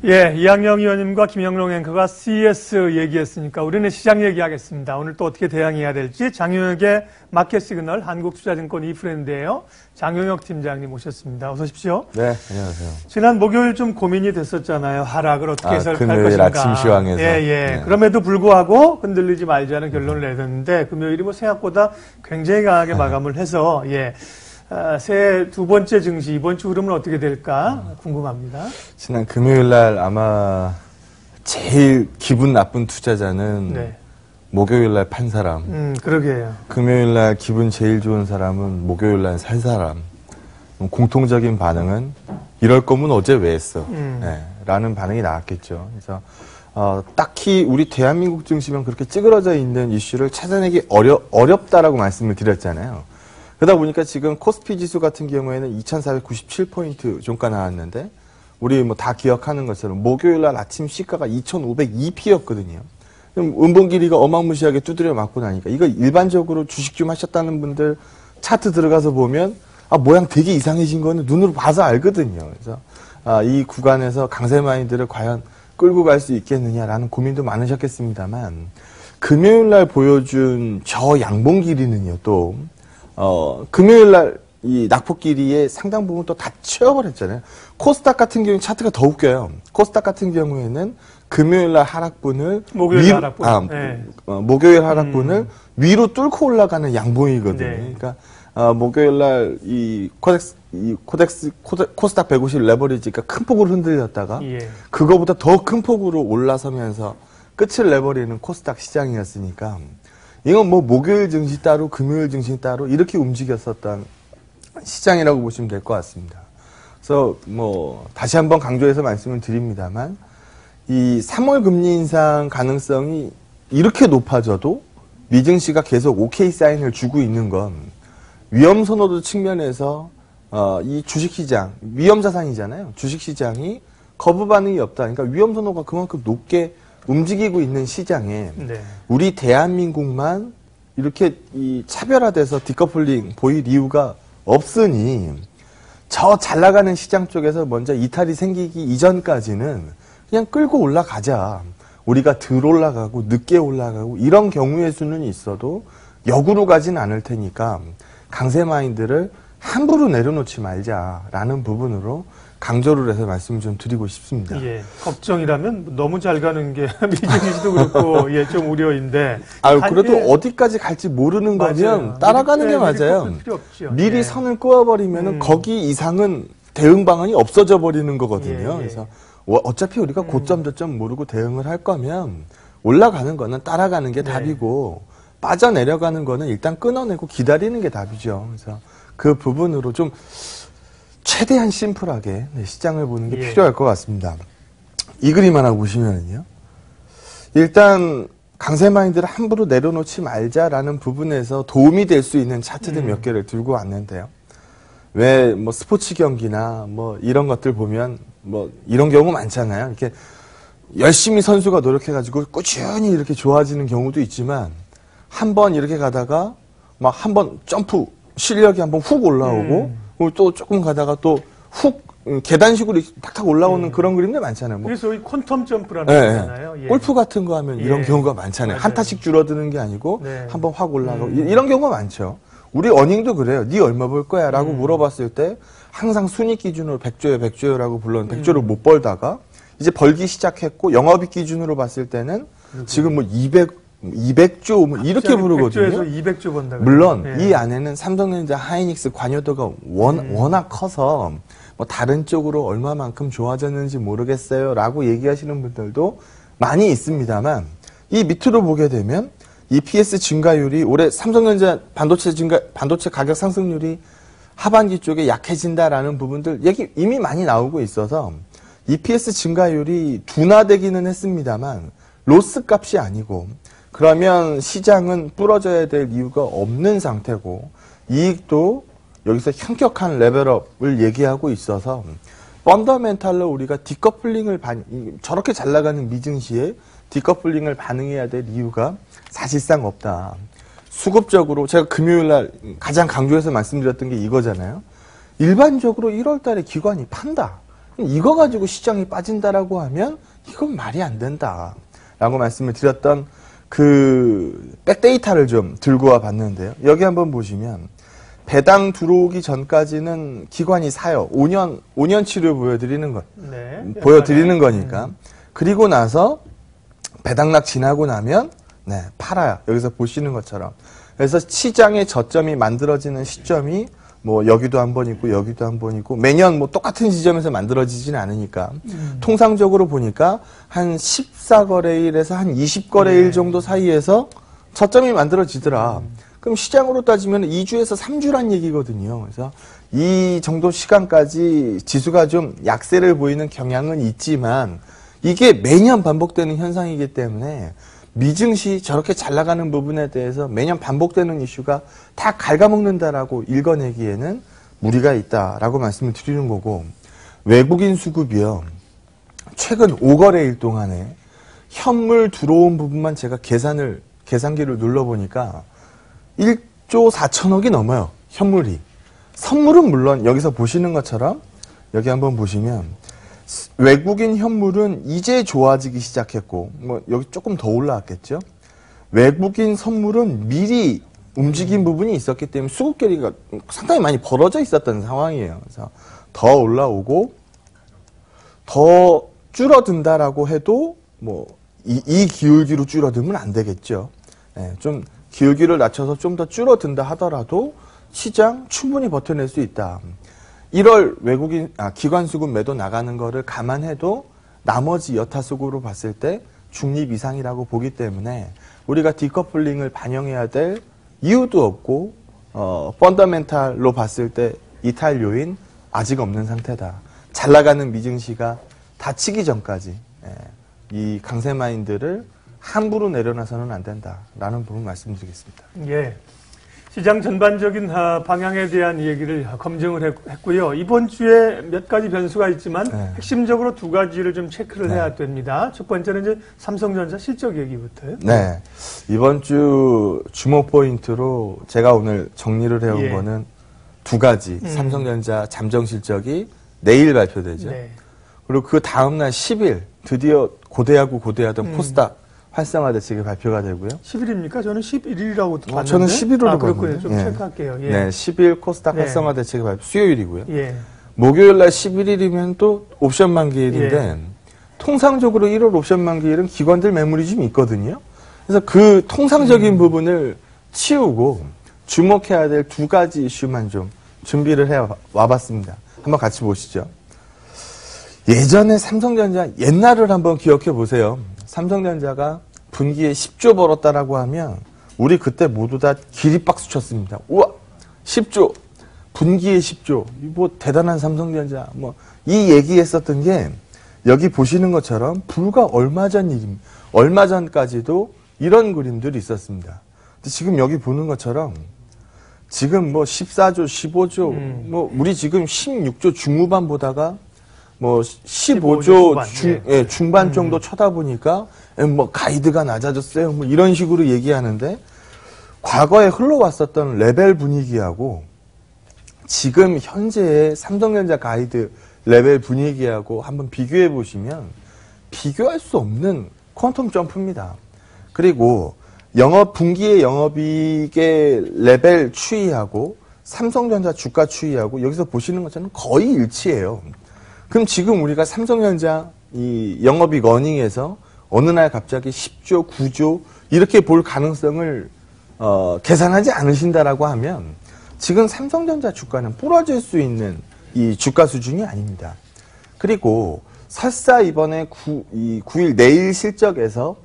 예, 이학영 의원님과 김영롱 앵커가 CS 얘기했으니까 우리는 시장 얘기하겠습니다. 오늘 또 어떻게 대응해야 될지 장용혁의 마켓 시그널 한국투자증권 이프렌드예요. 장용혁 팀장님 모셨습니다. 어서 오십시오. 네, 안녕하세요. 지난 목요일 좀 고민이 됐었잖아요. 하락을 어떻게 해석할 금요일 것인가. 아침 시황에서. 예. 네. 그럼에도 불구하고 흔들리지 말자는 결론을 내렸는데 금요일이 뭐 생각보다 굉장히 강하게 마감을 해서 새해 두 번째 증시 이번 주 흐름은 어떻게 될까 궁금합니다. 지난 금요일 날 아마 제일 기분 나쁜 투자자는 네. 목요일 날 판 사람. 그러게요. 금요일 날 기분 제일 좋은 사람은 목요일 날 산 사람. 공통적인 반응은 이럴 거면 어제 왜 했어? 네, 라는 반응이 나왔겠죠. 그래서 딱히 우리 대한민국 증시면 그렇게 찌그러져 있는 이슈를 찾아내기 어렵다라고 말씀을 드렸잖아요. 그러다 보니까 지금 코스피 지수 같은 경우에는 2497포인트 종가 나왔는데 우리 뭐 다 기억하는 것처럼 목요일 날 아침 시가가 2502p였거든요. 음봉 길이가 어마무시하게 두드려 맞고 나니까 이거 일반적으로 주식 좀 하셨다는 분들 차트 들어가서 보면 모양 되게 이상해진 거는 눈으로 봐서 알거든요. 그래서 이 구간에서 강세 마인드를 과연 끌고 갈 수 있겠느냐라는 고민도 많으셨겠습니다만 금요일 날 보여준 저 양봉 길이는요 또 금요일 날 이 낙폭 길이의 상당 부분 또 다 채워버렸잖아요. 코스닥 같은 경우는 차트가 더 웃겨요. 코스닥 같은 경우에는 금요일 날 하락분을 목요일 하락분을 위로 뚫고 올라가는 양봉이거든요. 네. 그러니까 목요일 날 이 코스닥 150 레버리지가 큰 폭으로 흔들렸다가 그거보다 더 큰 폭으로 올라서면서 끝을 내버리는 코스닥 시장이었으니까 이건 뭐 목요일 증시 따로 금요일 증시 따로 이렇게 움직였었던 시장이라고 보시면 될 것 같습니다. 그래서 뭐 다시 한번 강조해서 말씀을 드립니다만 이 3월 금리 인상 가능성이 이렇게 높아져도 미증시가 계속 오케이 사인을 주고 있는 건 위험 선호도 측면에서 이 주식시장 위험 자산이잖아요. 주식시장이 거부 반응이 없다. 그러니까 위험 선호가 그만큼 높게 움직이고 있는 시장에 우리 대한민국만 이렇게 이 차별화돼서 디커플링 보일 이유가 없으니 저 잘 나가는 시장 쪽에서 먼저 이탈이 생기기 이전까지는 그냥 끌고 올라가자. 우리가 덜 올라가고 늦게 올라가고 이런 경우의 수는 있어도 역으로 가진 않을 테니까 강세 마인드를 함부로 내려놓지 말자라는 부분으로 강조를 해서 말씀을 좀 드리고 싶습니다. 예, 걱정이라면 너무 잘 가는 게 미증시도 그렇고 좀 우려인데. 그래도 어디까지 갈지 모르는 거면 따라가는 게 맞아요. 미리 선을 그어버리면 거기 이상은 대응 방안이 없어져 버리는 거거든요. 그래서 어차피 우리가 고점 저점 모르고 대응을 할 거면 올라가는 거는 따라가는 게 답이고 빠져내려가는 거는 일단 끊어내고 기다리는 게 답이죠. 그래서 그 부분으로 좀 최대한 심플하게 시장을 보는 게 필요할 것 같습니다. 이 그림 하나 보시면은요. 일단 강세 마인드를 함부로 내려놓지 말자라는 부분에서 도움이 될 수 있는 차트들 몇 개를 들고 왔는데요. 왜 뭐 스포츠 경기나 뭐 이런 것들 보면 뭐 이런 경우 많잖아요. 이렇게 열심히 선수가 노력해가지고 꾸준히 이렇게 좋아지는 경우도 있지만 한번 이렇게 가다가 막 한번 점프 실력이 한번 훅 올라오고 또 조금 가다가 또 훅 계단식으로 탁탁 올라오는 그런 그림들 많잖아요. 그래서 이 퀀텀 점프라는 거잖아요. 골프 같은 거 하면 이런 경우가 많잖아요. 맞아요. 한 타씩 줄어드는 게 아니고 한번 확 올라가고 이런 경우가 많죠. 우리 어닝도 그래요. 네 얼마 벌 거야? 라고 물어봤을 때 항상 순익 기준으로 100조라고 불렀는데 100조를 못 벌다가 이제 벌기 시작했고 영업이익 기준으로 봤을 때는 지금 뭐 200조 뭐 이렇게 부르거든요. 100조에서 200조 번다. 물론 이 안에는 삼성전자, 하이닉스 관여도가 워낙 커서 뭐 다른 쪽으로 얼마만큼 좋아졌는지 모르겠어요 라고 얘기하시는 분들도 많이 있습니다만 이 밑으로 보게 되면 EPS 증가율이 올해 삼성전자 반도체 가격 상승률이 하반기 쪽에 약해진다라는 부분들 얘기 이미 많이 나오고 있어서 EPS 증가율이 둔화되기는 했습니다만 로스 값이 아니고 그러면 시장은 부러져야 될 이유가 없는 상태고 이익도 여기서 현격한 레벨업을 얘기하고 있어서 펀더멘탈로 우리가 디커플링을 저렇게 잘 나가는 미증시에 디커플링을 반응해야 될 이유가 사실상 없다. 수급적으로 제가 금요일 날 가장 강조해서 말씀드렸던 게 이거잖아요. 일반적으로 1월 달에 기관이 판다. 이거 가지고 시장이 빠진다라고 하면 이건 말이 안 된다라고 말씀을 드렸던 그 백데이터를 좀 들고 와 봤는데요. 여기 한번 보시면 배당 들어오기 전까지는 기관이 사요. 5년치를 보여드리는 거니까. 그리고 나서 배당락 지나고 나면 팔아요. 여기서 보시는 것처럼. 그래서 시장의 저점이 만들어지는 시점이 뭐 여기도 한 번 있고 여기도 한 번 있고 매년 뭐 똑같은 지점에서 만들어지지는 않으니까 통상적으로 보니까 한 14거래일에서 한 20거래일 정도 사이에서 저점이 만들어지더라. 그럼 시장으로 따지면 2주에서 3주란 얘기거든요. 그래서 이 정도 시간까지 지수가 좀 약세를 보이는 경향은 있지만 이게 매년 반복되는 현상이기 때문에 미증시 저렇게 잘 나가는 부분에 대해서 매년 반복되는 이슈가 다 갉아먹는다라고 읽어내기에는 무리가 있다라고 말씀을 드리는 거고, 외국인 수급이요. 최근 5거래일 동안에 현물 들어온 부분만 제가 계산기를 눌러보니까 1조 4천억이 넘어요. 현물이. 선물은 물론 여기서 보시는 것처럼 여기 한번 보시면 외국인 현물은 이제 좋아지기 시작했고, 뭐 여기 조금 더 올라왔겠죠. 외국인 선물은 미리 움직인 부분이 있었기 때문에 수급 괴리가 상당히 많이 벌어져 있었던 상황이에요. 그래서 더 올라오고 더 줄어든다라고 해도 뭐 이 기울기로 줄어들면 안 되겠죠. 좀 기울기를 낮춰서 좀 더 줄어든다 하더라도 시장 충분히 버텨낼 수 있다. 1월 기관 수급 매도 나가는 거를 감안해도 나머지 여타 수급으로 봤을 때 중립 이상이라고 보기 때문에 우리가 디커플링을 반영해야 될 이유도 없고, 펀더멘탈로 봤을 때 이탈 요인 아직 없는 상태다. 잘 나가는 미증시가 다치기 전까지 이 강세 마인드를 함부로 내려놔서는 안 된다라는 부분 말씀드리겠습니다. 예. 시장 전반적인 방향에 대한 얘기를 검증을 했고요. 이번 주에 몇 가지 변수가 있지만 핵심적으로 두 가지를 좀 체크를 해야 됩니다. 첫 번째는 이제 삼성전자 실적 얘기부터요. 네. 이번 주 주목 포인트로 제가 오늘 정리를 해온 거는 두 가지. 삼성전자 잠정 실적이 내일 발표되죠. 그리고 그 다음날 10일 드디어 고대하던 코스닥 활성화 대책이 발표가 되고요. 10일입니까? 저는 11일이라고 봤는데. 저는 11일로 그렇군요. 좀 체크할게요. 네, 10일 코스닥 활성화 대책이 수요일이고요. 예. 목요일 날 11일이면 또 옵션 만기일인데 통상적으로 1월 옵션 만기일은 기관들 매물이 좀 있거든요. 그래서 그 통상적인 부분을 치우고 주목해야 될 두 가지 이슈만 좀 준비를 해 와봤습니다. 한번 같이 보시죠. 예전에 삼성전자 옛날을 한번 기억해 보세요. 삼성전자가 분기에 10조 벌었다라고 하면 우리 그때 모두 다 기립박수 쳤습니다. 우와, 10조, 분기에 10조, 뭐 대단한 삼성전자, 뭐 이 얘기했었던 게 여기 보시는 것처럼 불과 얼마 전 일입니다. 얼마 전까지도 이런 그림들이 있었습니다. 근데 지금 여기 보는 것처럼 지금 뭐 14조, 15조, 뭐 우리 지금 16조 중후반 보다가 뭐 15조 중반 정도 쳐다보니까 뭐 가이드가 낮아졌어요. 뭐 이런 식으로 얘기하는데 과거에 흘러왔었던 레벨 분위기하고 지금 현재의 삼성전자 가이드 레벨 분위기하고 한번 비교해 보시면 비교할 수 없는 퀀텀 점프입니다. 그리고 분기의 영업이익의 레벨 추이하고 삼성전자 주가 추이하고 여기서 보시는 것처럼 거의 일치해요. 그럼 지금 우리가 삼성전자 이 영업이익 어닝에서 어느 날 갑자기 10조, 9조 이렇게 볼 가능성을 계산하지 않으신다라고 하면 지금 삼성전자 주가는 부러질 수 있는 이 주가 수준이 아닙니다. 그리고 설사 이번에 9일 내일 실적에서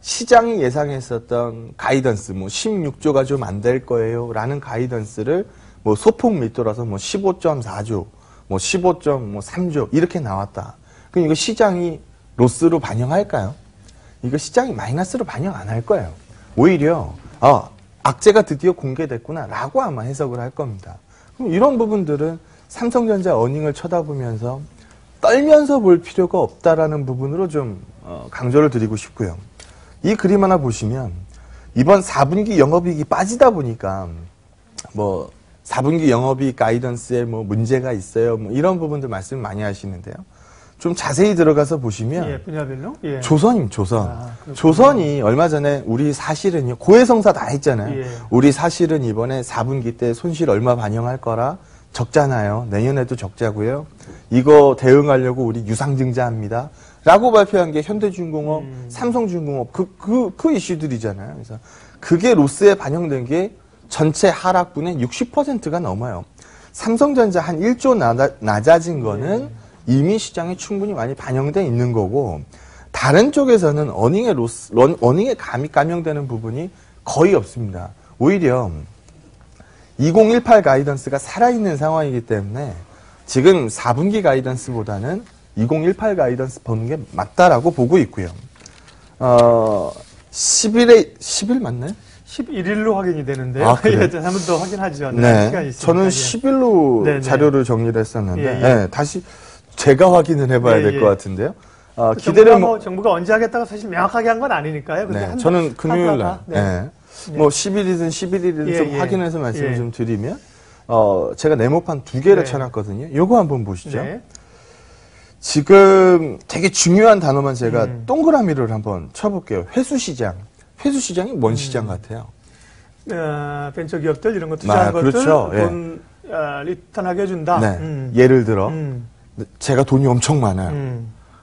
시장이 예상했었던 가이던스, 뭐 16조가 좀 안 될 거예요 라는 가이던스를 뭐 소폭 밑돌아서 뭐 15.4조, 뭐 15.3조 이렇게 나왔다. 그럼 이거 시장이 로스로 반영할까요? 이거 시장이 마이너스로 반영 안 할 거예요. 오히려 악재가 드디어 공개됐구나 라고 아마 해석을 할 겁니다. 그럼 이런 부분들은 삼성전자 어닝을 쳐다보면서 떨면서 볼 필요가 없다라는 부분으로 좀 강조를 드리고 싶고요. 이 그림 하나 보시면 이번 4분기 영업이익이 빠지다 보니까 뭐 4분기 영업이익 가이던스에 뭐 문제가 있어요. 뭐 이런 부분들 말씀 많이 하시는데요. 좀 자세히 들어가서 보시면 예, 분야별로 예. 조선입니다. 조선이 얼마 전에 우리 사실은요. 고해성사 다 했잖아요. 예. 우리 사실은 이번에 4분기 때 손실 얼마 반영할 거라 적잖아요. 내년에도 적자고요. 이거 대응하려고 우리 유상증자합니다. 라고 발표한 게 현대중공업, 삼성중공업 그 이슈들이잖아요. 그래서 그게 로스에 반영된 게 전체 하락분의 60%가 넘어요. 삼성전자 한 1조 낮아진 거는 이미 시장에 충분히 많이 반영돼 있는 거고, 다른 쪽에서는 어닝에 감염되는 부분이 거의 없습니다. 오히려 2018 가이던스가 살아있는 상황이기 때문에 지금 4분기 가이던스보다는 2018 가이던스 보는 게 맞다라고 보고 있고요. 10일 맞나요? 11일로 확인이 되는데요. 아, 그래요? 예, 한 번 더 확인하죠. 네. 시간이 있으니까. 저는 10일로 네네. 자료를 정리를 했었는데, 예, 예. 네, 다시 제가 확인을 해봐야 예, 될 것 예. 같은데요. 기대를 정부가 언제 하겠다고 사실 명확하게 한 건 아니니까요. 근데 네, 저는 금요일 날, 네. 뭐 10일이든 11일이든 예, 좀 예. 확인해서 말씀을 예. 좀 드리면, 제가 네모판 2개를 네. 쳐놨거든요. 요거 한번 보시죠. 네. 지금 되게 중요한 단어만 제가 동그라미를 한번 쳐볼게요. 회수시장. 회수시장이 뭔 시장 같아요? 벤처기업들 이런 거 투자한 것들 그렇죠. 돈 리턴하게 해준다. 네. 예를 들어 제가 돈이 엄청 많아요.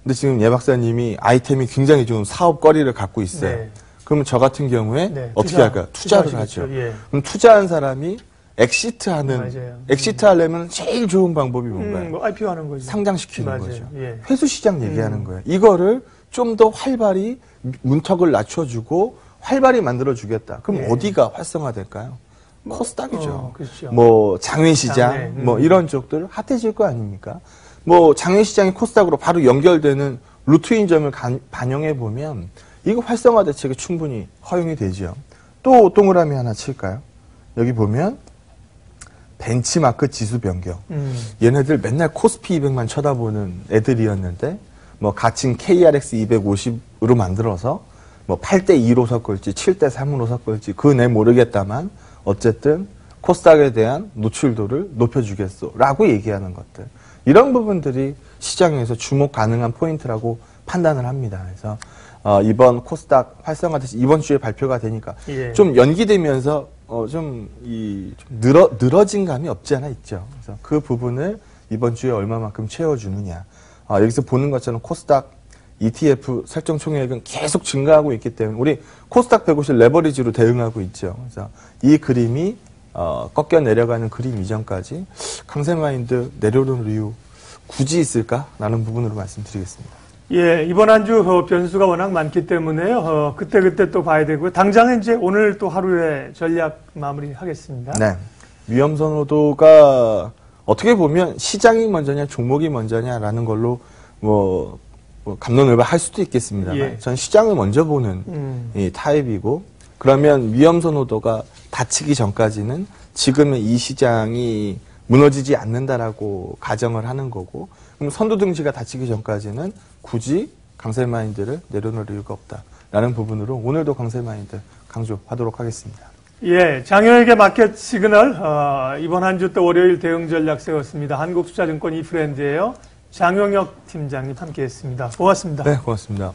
근데 지금 예 박사님이 아이템이 굉장히 좋은 사업거리를 갖고 있어요. 네. 그러면 저 같은 경우에 네. 어떻게 할까요? 투자를 투자하시겠죠. 하죠. 예. 그럼 투자한 사람이 엑시트하는 맞아요. 엑시트 하려면 제일 좋은 방법이 뭔가요? 뭐 IPO 하는 거죠. 상장시키는 맞아요. 거죠. 예. 회수시장 얘기하는 거예요. 이거를 좀 더 활발히 문턱을 낮춰주고 활발히 만들어주겠다. 그럼 예. 어디가 활성화될까요? 코스닥이죠. 그렇죠. 뭐 장외시장, 장외, 뭐 이런 쪽들 핫해질 거 아닙니까? 뭐 장외시장이 코스닥으로 바로 연결되는 루트인 점을 반영해 보면 이거 활성화 대책이 충분히 허용이 되죠. 또 동그라미 하나 칠까요? 여기 보면 벤치마크 지수 변경. 얘네들 맨날 코스피 200만 쳐다보는 애들이었는데 뭐 가칭 KRX 250으로 만들어서 뭐 8대2로 섞을지 7대3으로 섞을지 그 내 모르겠다만 어쨌든 코스닥에 대한 노출도를 높여주겠소 라고 얘기하는 것들. 이런 부분들이 시장에서 주목 가능한 포인트라고 판단을 합니다. 그래서 이번 코스닥 활성화돼서 이번 주에 발표가 되니까 예. 좀 연기되면서 좀 늘어진 감이 없지 않아 있죠. 그래서 그 부분을 이번 주에 얼마만큼 채워주느냐. 여기서 보는 것처럼 코스닥 ETF 설정 총액은 계속 증가하고 있기 때문에 우리 코스닥 150 레버리지로 대응하고 있죠. 그래서 이 그림이 꺾여 내려가는 그림 이전까지 강세마인드 내려오는 이유 굳이 있을까라는 부분으로 말씀드리겠습니다. 예, 이번 한 주 변수가 워낙 많기 때문에요. 그때 또 봐야 되고요. 당장은 이제 오늘 또 하루의 전략 마무리하겠습니다. 네. 위험 선호도가 어떻게 보면 시장이 먼저냐 종목이 먼저냐라는 걸로 뭐 갑론을박할 수도 있겠습니다만 예. 전 시장을 먼저 보는 이 타입이고 그러면 위험 선호도가 닫히기 전까지는 지금의 이 시장이 무너지지 않는다라고 가정을 하는 거고 그럼 선두 등지가 닫히기 전까지는 굳이 강세 마인드를 내려놓을 이유가 없다라는 부분으로 오늘도 강세 마인드 강조하도록 하겠습니다. 예, 장영혁의 마켓 시그널 이번 한 주 또 월요일 대응 전략 세웠습니다. 한국투자증권 이프렌드예요. 장영혁 팀장님 함께했습니다. 고맙습니다. 네, 고맙습니다.